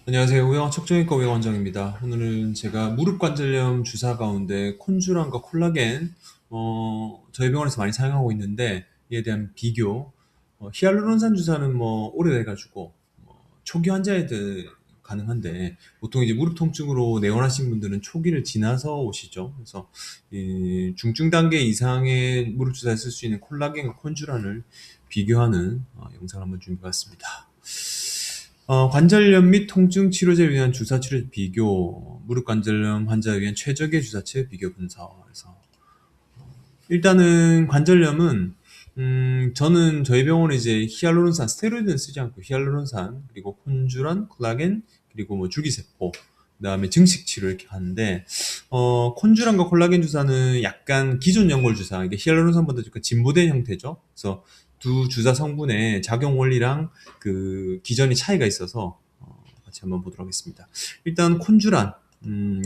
안녕하세요. 우영아 척정외과 우영원장입니다. 오늘은 제가 무릎 관절염 주사 가운데 콘주랑과 콜라겐, 저희 병원에서 많이 사용하고 있는데 이에 대한 비교. 히알루론산 주사는 뭐 오래돼가지고 초기 환자애들 가능한데 보통 이제 무릎 통증으로 내원하신 분들은 초기를 지나서 오시죠. 그래서 이 중증 단계 이상의 무릎 주사에 쓸 수 있는 콜라겐과 콘주란을 비교하는 영상을 한번 준비해봤습니다. 관절염 및 통증 치료제를 위한 주사 치료 비교, 무릎 관절염 환자에 위한 최적의 주사체 비교 분석에서 일단은 관절염은 저는 저희 병원에 이제 히알루론산 스테로이드는 쓰지 않고 히알루론산 그리고 콘주란, 콜라겐 그리고 뭐 줄기세포 그다음에 증식 치료 이렇게 하는데 콘주란과 콜라겐 주사는 약간 기존 연골 주사 이게 히알루론산보다 조금 진보된 형태죠. 그래서 두 주사 성분의 작용 원리랑 그 기전이 차이가 있어서 같이 한번 보도록 하겠습니다. 일단 콘주란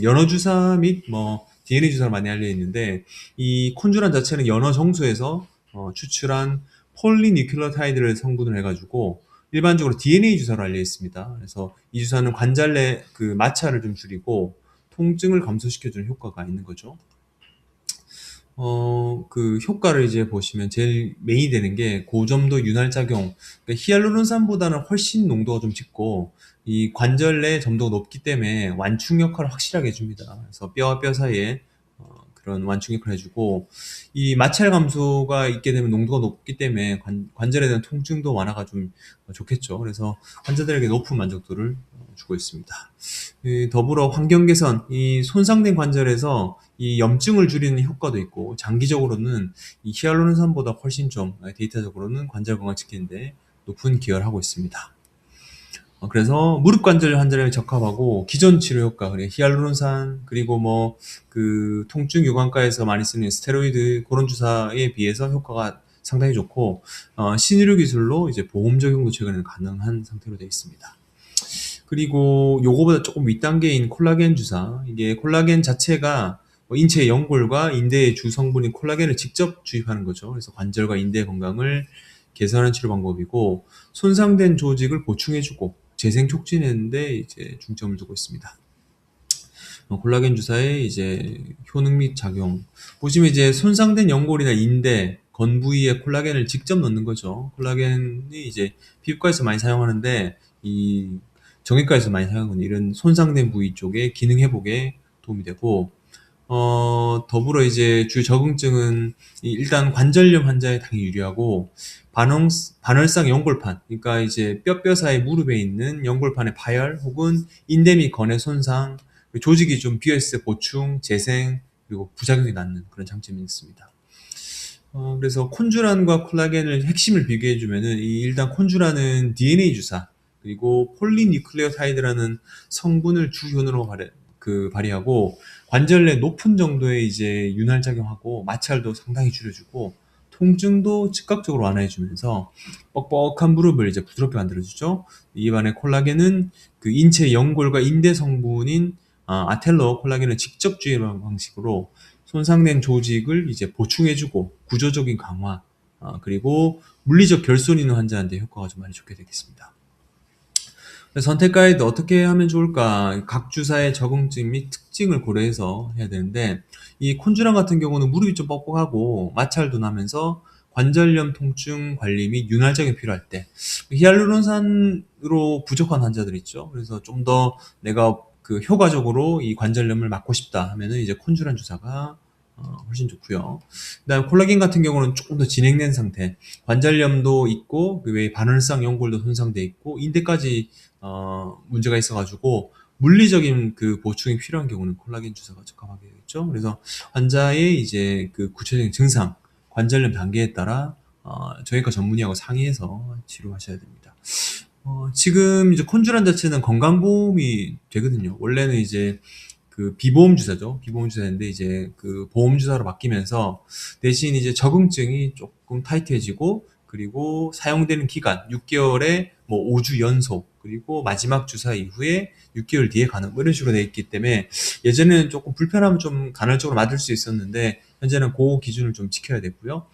연어 주사 및 뭐 DNA 주사로 많이 알려 있는데 이 콘주란 자체는 연어 정수에서 추출한 폴리니클로타이드를 성분을 해가지고 일반적으로 DNA 주사로 알려 있습니다. 그래서 이 주사는 관절 내 그 마찰을 좀 줄이고 통증을 감소시켜주는 효과가 있는 거죠. 그 효과를 이제 보시면 제일 메인이 되는 게 고점도 윤활 작용. 그러니까 히알루론산보다는 훨씬 농도가 좀 짙고 이 관절 내 점도가 높기 때문에 완충 역할을 확실하게 해줍니다. 그래서 뼈와 뼈 사이에 그런 완충 역할을 해주고 이 마찰 감소가 있게 되면 농도가 높기 때문에 관절에 대한 통증도 완화가 좀 좋겠죠. 그래서 환자들에게 높은 만족도를 주고 있습니다. 더불어 환경 개선, 이 손상된 관절에서 이 염증을 줄이는 효과도 있고 장기적으로는 이 히알루론산보다 훨씬 좀 데이터적으로는 관절 건강 지키는데 높은 기여를 하고 있습니다. 그래서 무릎 관절 환자에 적합하고 기존 치료 효과, 그리고 히알루론산 그리고 뭐 그 통증 유관과에서 많이 쓰는 스테로이드 그런 주사에 비해서 효과가 상당히 좋고 신의료 기술로 이제 보험 적용도 최근에는 가능한 상태로 되어 있습니다. 그리고 요거보다 조금 윗단계인 콜라겐 주사. 이게 콜라겐 자체가 뭐 인체 연골과 인대의 주 성분인 콜라겐을 직접 주입하는 거죠. 그래서 관절과 인대 건강을 개선하는 치료 방법이고 손상된 조직을 보충해주고 재생 촉진하는데 이제 중점을 두고 있습니다. 콜라겐 주사의 이제 효능 및 작용. 보시면 이제 손상된 연골이나 인대, 건 부위에 콜라겐을 직접 넣는 거죠. 콜라겐이 이제 피부과에서 많이 사용하는데 이 정형외과에서 많이 사용하는 이런 손상된 부위 쪽에 기능 회복에 도움이 되고 더불어 이제 주 적응증은 일단 관절염 환자에 당연히 유리하고 반월상 연골판, 그러니까 이제 뼈 사이 무릎에 있는 연골판의 파열 혹은 인대 및 건의 손상, 조직이 좀 비어있을 때 보충, 재생, 그리고 부작용이 낫는 그런 장점이 있습니다. 그래서 콘주란과 콜라겐을 핵심을 비교해주면은 일단 콘주란은 DNA 주사, 그리고 폴리니클레오타이드라는 성분을 주효능으로 발휘하고 관절 내 높은 정도의 이제 윤활 작용하고 마찰도 상당히 줄여주고 통증도 즉각적으로 완화해주면서 뻑뻑한 무릎을 이제 부드럽게 만들어주죠. 이에 반해 콜라겐은 그 인체 연골과 인대 성분인 아텔로 콜라겐을 직접 주입하는 방식으로 손상된 조직을 이제 보충해주고 구조적인 강화, 그리고 물리적 결손 있는 환자한테 효과가 좀 많이 좋게 되겠습니다. 선택 가이드 어떻게 하면 좋을까? 각 주사의 적응증 및 특징을 고려해서 해야 되는데 이 콘주랑 같은 경우는 무릎이 좀 뻑뻑하고 마찰도 나면서 관절염 통증 관리 및 윤활작용이 필요할 때 히알루론산으로 부족한 환자들 있죠. 그래서 좀 더 내가 그 효과적으로 이 관절염을 막고 싶다 하면은 이제 콘주란 주사가 훨씬 좋고요. 그다음에 콜라겐 같은 경우는 조금 더 진행된 상태, 관절염도 있고 그 외에 반월상 연골도 손상돼 있고 인대까지 문제가 있어가지고 물리적인 그 보충이 필요한 경우는 콜라겐 주사가 적합하게 되겠죠. 그래서 환자의 이제 그 구체적인 증상, 관절염 단계에 따라 저희과 전문의하고 상의해서 치료하셔야 됩니다. 지금 이제 콘주란 자체는 건강보험이 되거든요. 원래는 이제 그 비보험 주사죠. 비보험 주사인데 이제 그 보험 주사로 바뀌면서 대신 이제 적응증이 조금 타이트해지고 그리고 사용되는 기간 6개월에 뭐 5주 연속 그리고 마지막 주사 이후에 6개월 뒤에 가는 뭐 이런 식으로 돼 있기 때문에 예전에는 조금 불편하면 좀 간헐적으로 맞을 수 있었는데 현재는 그 기준을 좀 지켜야 되고요.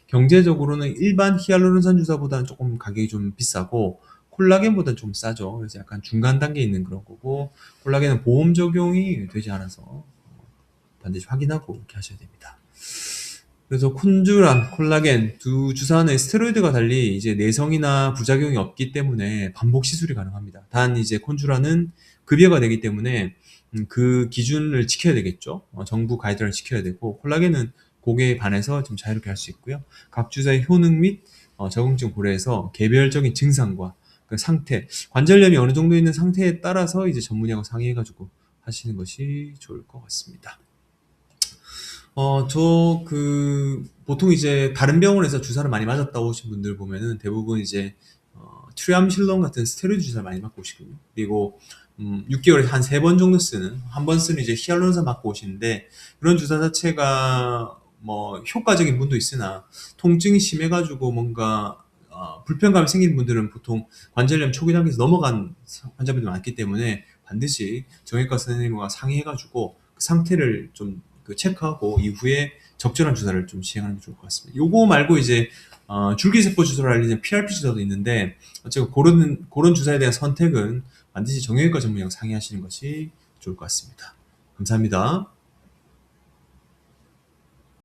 경제적으로는 일반 히알루론산 주사보다는 조금 가격이 좀 비싸고 콜라겐보다는 좀 싸죠. 그래서 약간 중간 단계에 있는 그런 거고, 콜라겐은 보험 적용이 되지 않아서 반드시 확인하고 이렇게 하셔야 됩니다. 그래서 콘주란, 콜라겐 두 주사는 스테로이드와 달리 이제 내성이나 부작용이 없기 때문에 반복 시술이 가능합니다. 단 이제 콘주란은 급여가 되기 때문에 그 기준을 지켜야 되겠죠. 정부 가이드라인을 지켜야 되고, 콜라겐은 고객에 반해서 좀 자유롭게 할 수 있고요. 각 주사의 효능 및 적응증 고려해서 개별적인 증상과 그 상태, 관절염이 어느 정도 있는 상태에 따라서 이제 전문의하고 상의해가지고 하시는 것이 좋을 것 같습니다. 보통 이제 다른 병원에서 주사를 많이 맞았다 오신 분들 보면은 대부분 이제, 트리암실론 같은 스테로이드 주사를 많이 맞고 오시거든요. 그리고, 6개월에 한 3번 정도 쓰는, 한 번 쓰는 이제 히알루론산 맞고 오시는데, 그런 주사 자체가 뭐 효과적인 분도 있으나, 통증이 심해가지고 뭔가, 불편감이 생기는 분들은 보통 관절염 초기 단계에서 넘어간 환자분들이 많기 때문에 반드시 정형외과 선생님과 상의해가지고 그 상태를 좀 그 체크하고 이후에 적절한 주사를 좀 시행하는 게 좋을 것 같습니다. 요거 말고 이제 줄기세포 주사를 알리는 PRP 주사도 있는데, 어쨌든 그런 주사에 대한 선택은 반드시 정형외과 전문의랑 상의하시는 것이 좋을 것 같습니다. 감사합니다.